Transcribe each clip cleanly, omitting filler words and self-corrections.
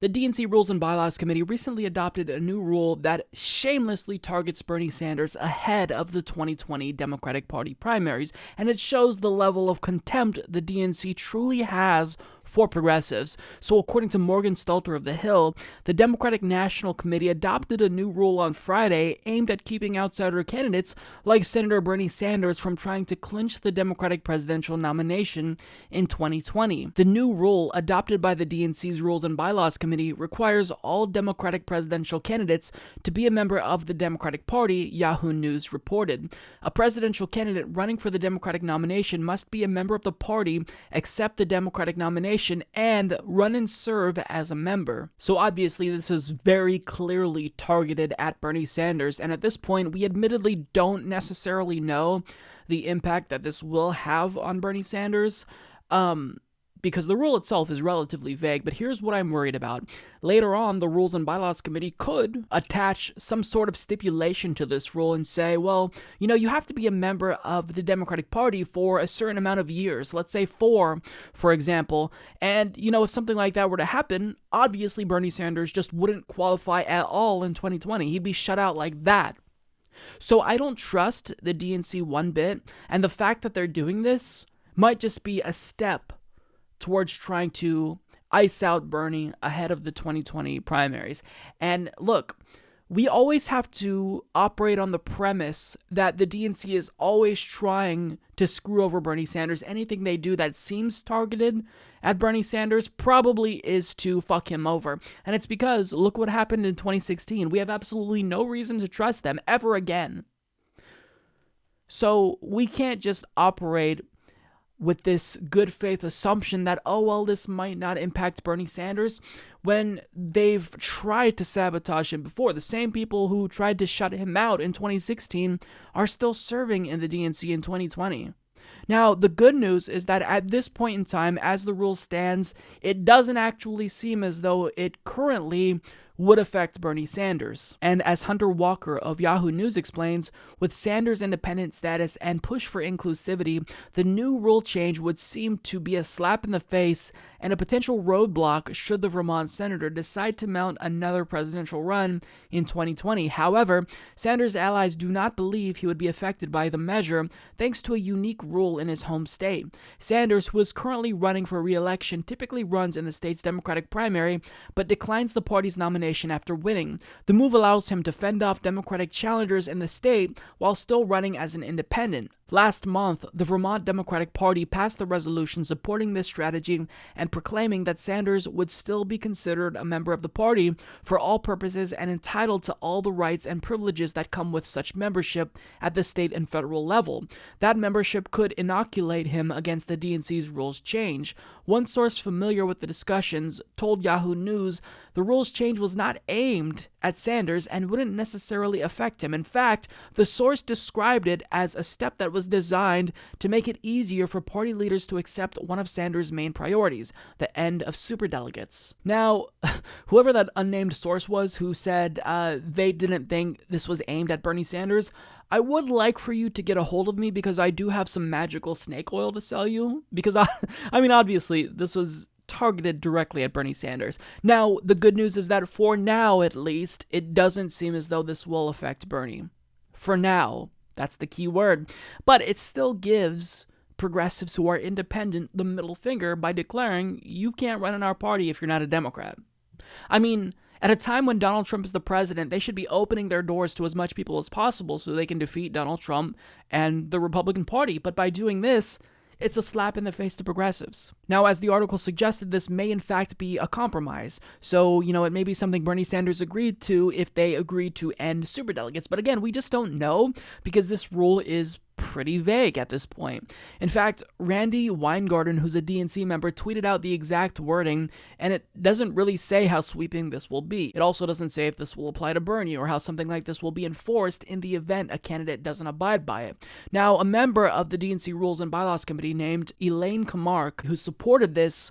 The DNC Rules and Bylaws Committee recently adopted a new rule that shamelessly targets Bernie Sanders ahead of the 2020 Democratic Party primaries, and it shows the level of contempt the DNC truly has for progressives. So according to Morgan Stelter of The Hill, the Democratic National Committee adopted a new rule on Friday aimed at keeping outsider candidates like Senator Bernie Sanders from trying to clinch the Democratic presidential nomination in 2020. The new rule, adopted by the DNC's Rules and Bylaws Committee, requires all Democratic presidential candidates to be a member of the Democratic Party, Yahoo News reported. A presidential candidate running for the Democratic nomination must be a member of the party, accept the Democratic nomination, and run and serve as a member. So obviously this is very clearly targeted at Bernie Sanders, and at this point we admittedly don't necessarily know the impact that this will have on Bernie Sanders, because the rule itself is relatively vague, but here's what I'm worried about. Later on, the Rules and Bylaws Committee could attach some sort of stipulation to this rule and say, well, you have to be a member of the Democratic Party for a certain amount of years, let's say 4, for example, and, if something like that were to happen, obviously Bernie Sanders just wouldn't qualify at all in 2020. He'd be shut out like that. So I don't trust the DNC one bit, and the fact that they're doing this might just be a step towards trying to ice out Bernie ahead of the 2020 primaries. And look, we always have to operate on the premise that the DNC is always trying to screw over Bernie Sanders. Anything they do that seems targeted at Bernie Sanders probably is to fuck him over. And it's because, look what happened in 2016. We have absolutely no reason to trust them ever again. So we can't just operate with this good faith assumption that, this might not impact Bernie Sanders, when they've tried to sabotage him before. The same people who tried to shut him out in 2016 are still serving in the DNC in 2020. Now, the good news is that at this point in time, as the rule stands, it doesn't actually seem as though it currently would affect Bernie Sanders. And as Hunter Walker of Yahoo News explains, with Sanders' independent status and push for inclusivity, the new rule change would seem to be a slap in the face and a potential roadblock should the Vermont senator decide to mount another presidential run in 2020. However, Sanders' allies do not believe he would be affected by the measure thanks to a unique rule in his home state. Sanders, who is currently running for re-election, typically runs in the state's Democratic primary, but declines the party's nomination after winning. The move allows him to fend off Democratic challengers in the state while still running as an independent. Last month, the Vermont Democratic Party passed a resolution supporting this strategy and proclaiming that Sanders would still be considered a member of the party for all purposes and entitled to all the rights and privileges that come with such membership at the state and federal level. That membership could inoculate him against the DNC's rules change. One source familiar with the discussions told Yahoo News the rules change was not aimed at Sanders and wouldn't necessarily affect him. In fact, the source described it as a step that was designed to make it easier for party leaders to accept one of Sanders' main priorities, the end of superdelegates. Now, whoever that unnamed source was who said they didn't think this was aimed at Bernie Sanders, I would like for you to get a hold of me because I do have some magical snake oil to sell you. Because, obviously, this was targeted directly at Bernie Sanders. Now, the good news is that for now, at least, it doesn't seem as though this will affect Bernie. For now. That's the key word. But it still gives progressives who are independent the middle finger by declaring you can't run in our party if you're not a Democrat. I mean, at a time when Donald Trump is the president, they should be opening their doors to as much people as possible so they can defeat Donald Trump and the Republican Party. But by doing this, it's a slap in the face to progressives. Now, as the article suggested, this may in fact be a compromise. So, it may be something Bernie Sanders agreed to if they agreed to end superdelegates. But again, we just don't know because this rule is pretty vague at this point. In fact, Randy Weingarten, who's a DNC member, tweeted out the exact wording, and it doesn't really say how sweeping this will be. It also doesn't say if this will apply to Bernie or how something like this will be enforced in the event a candidate doesn't abide by it. Now, a member of the DNC Rules and Bylaws Committee named Elaine Kamarck, who supported this,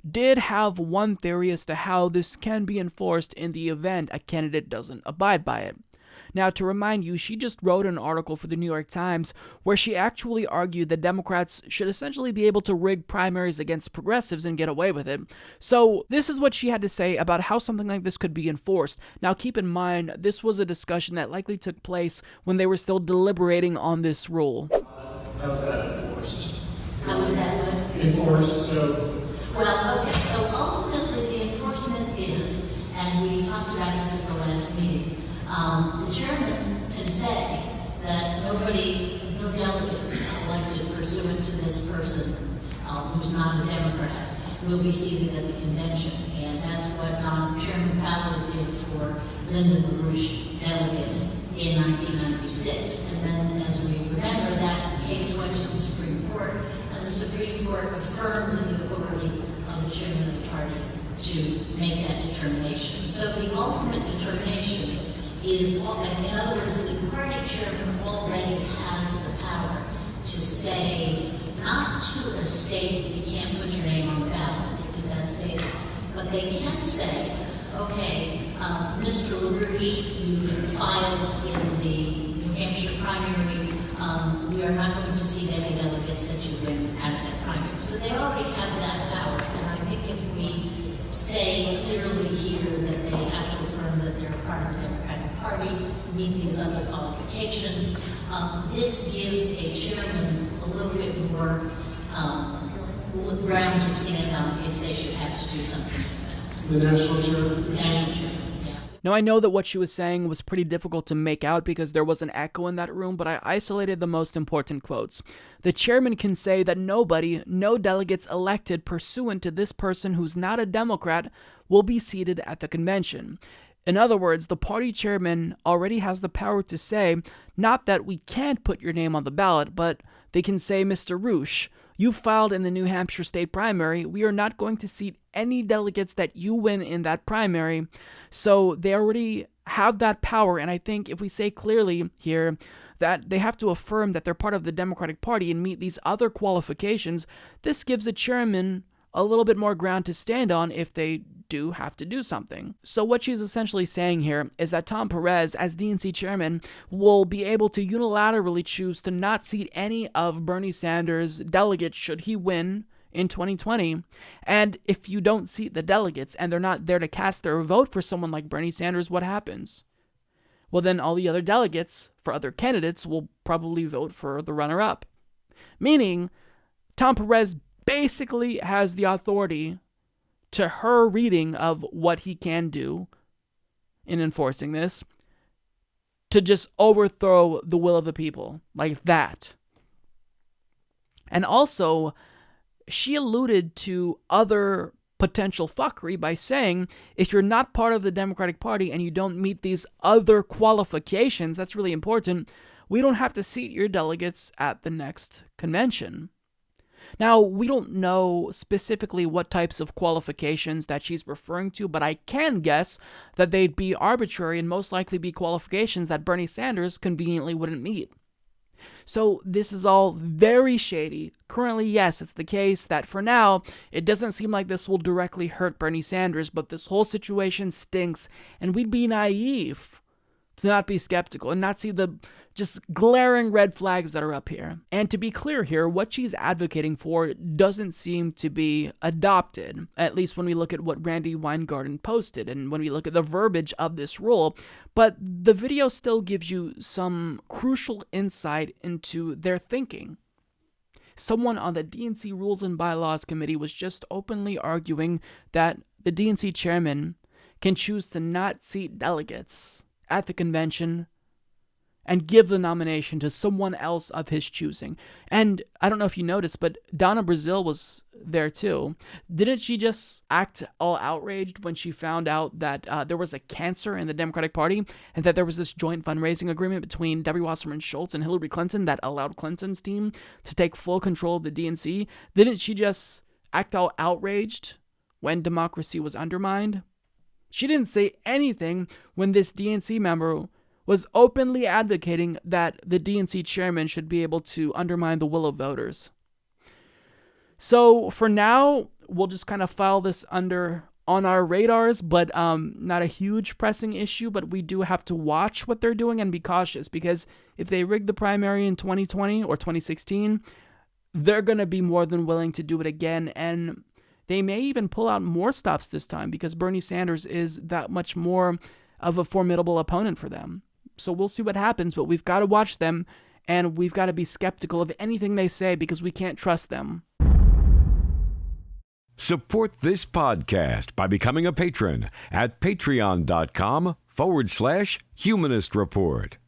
did have one theory as to how this can be enforced in the event a candidate doesn't abide by it. Now, to remind you, she just wrote an article for the New York Times where she actually argued that Democrats should essentially be able to rig primaries against progressives and get away with it. So this is what she had to say about how something like this could be enforced. Now, keep in mind, this was a discussion that likely took place when they were still deliberating on this rule. How was that enforced? How was that enforced? Well, okay, so ultimately the enforcement is, and we talked about this at the last meeting, the chairman can say that no delegates elected pursuant to this person who's not a Democrat will be seated at the convention. And that's what Chairman Fowler did for Lyndon LaRouche delegates in 1996. And then, as we remember, that case went to the Supreme Court, and the Supreme Court affirmed the authority of the chairman of the party to make that determination. So the ultimate determination is, in other words, the party chairman already has the power to say, not to a state, you can't put your name on the ballot because that's state law, but they can say, okay, Mr. LaRouche, you filed in the New Hampshire primary, we are not going to see any delegates that you win out of that primary. So they already have that power, and I think if we say clearly here that they have to affirm that they're a part of the Democratic Party, meet these other qualifications, this gives a chairman a little bit more ground to stand on if they should have to do something like that. The national chairman? National chairman. Now, I know that what she was saying was pretty difficult to make out because there was an echo in that room, but I isolated the most important quotes. The chairman can say that no delegates elected pursuant to this person who's not a Democrat will be seated at the convention. In other words, the party chairman already has the power to say, not that we can't put your name on the ballot, but they can say, Mr. Rouche, you filed in the New Hampshire state primary. We are not going to seat any delegates that you win in that primary. So they already have that power. And I think if we say clearly here that they have to affirm that they're part of the Democratic Party and meet these other qualifications, this gives the chairman a little bit more ground to stand on if they do have to do something. So what she's essentially saying here is that Tom Perez, as DNC chairman, will be able to unilaterally choose to not seat any of Bernie Sanders' delegates should he win in 2020. And if you don't seat the delegates and they're not there to cast their vote for someone like Bernie Sanders, what happens? Well, then all the other delegates for other candidates will probably vote for the runner-up. Meaning, Tom Perez basically has the authority to her reading of what he can do in enforcing this to just overthrow the will of the people like that. And also, she alluded to other potential fuckery by saying, if you're not part of the Democratic Party and you don't meet these other qualifications, that's really important, we don't have to seat your delegates at the next convention. Now, we don't know specifically what types of qualifications that she's referring to, but I can guess that they'd be arbitrary and most likely be qualifications that Bernie Sanders conveniently wouldn't meet. So this is all very shady. Currently, yes, it's the case that for now, it doesn't seem like this will directly hurt Bernie Sanders, but this whole situation stinks, and we'd be naive to not be skeptical and not see the just glaring red flags that are up here. And to be clear here, what she's advocating for doesn't seem to be adopted, at least when we look at what Randy Weingarten posted and when we look at the verbiage of this rule. But the video still gives you some crucial insight into their thinking. Someone on the DNC Rules and Bylaws Committee was just openly arguing that the DNC chairman can choose to not seat delegates at the convention and give the nomination to someone else of his choosing. And I don't know if you noticed, but Donna Brazile was there too. Didn't she just act all outraged when she found out that there was a cancer in the Democratic Party and that there was this joint fundraising agreement between Debbie Wasserman Schultz and Hillary Clinton that allowed Clinton's team to take full control of the DNC? Didn't she just act all outraged when democracy was undermined? She didn't say anything when this DNC member was openly advocating that the DNC chairman should be able to undermine the will of voters. So for now, we'll just kind of file this under on our radars, but not a huge pressing issue. But we do have to watch what they're doing and be cautious, because if they rig the primary in 2020 or 2016, they're going to be more than willing to do it again. And they may even pull out more stops this time, because Bernie Sanders is that much more of a formidable opponent for them. So we'll see what happens, but we've got to watch them, and we've got to be skeptical of anything they say, because we can't trust them. Support this podcast by becoming a patron at patreon.com/Humanist Report.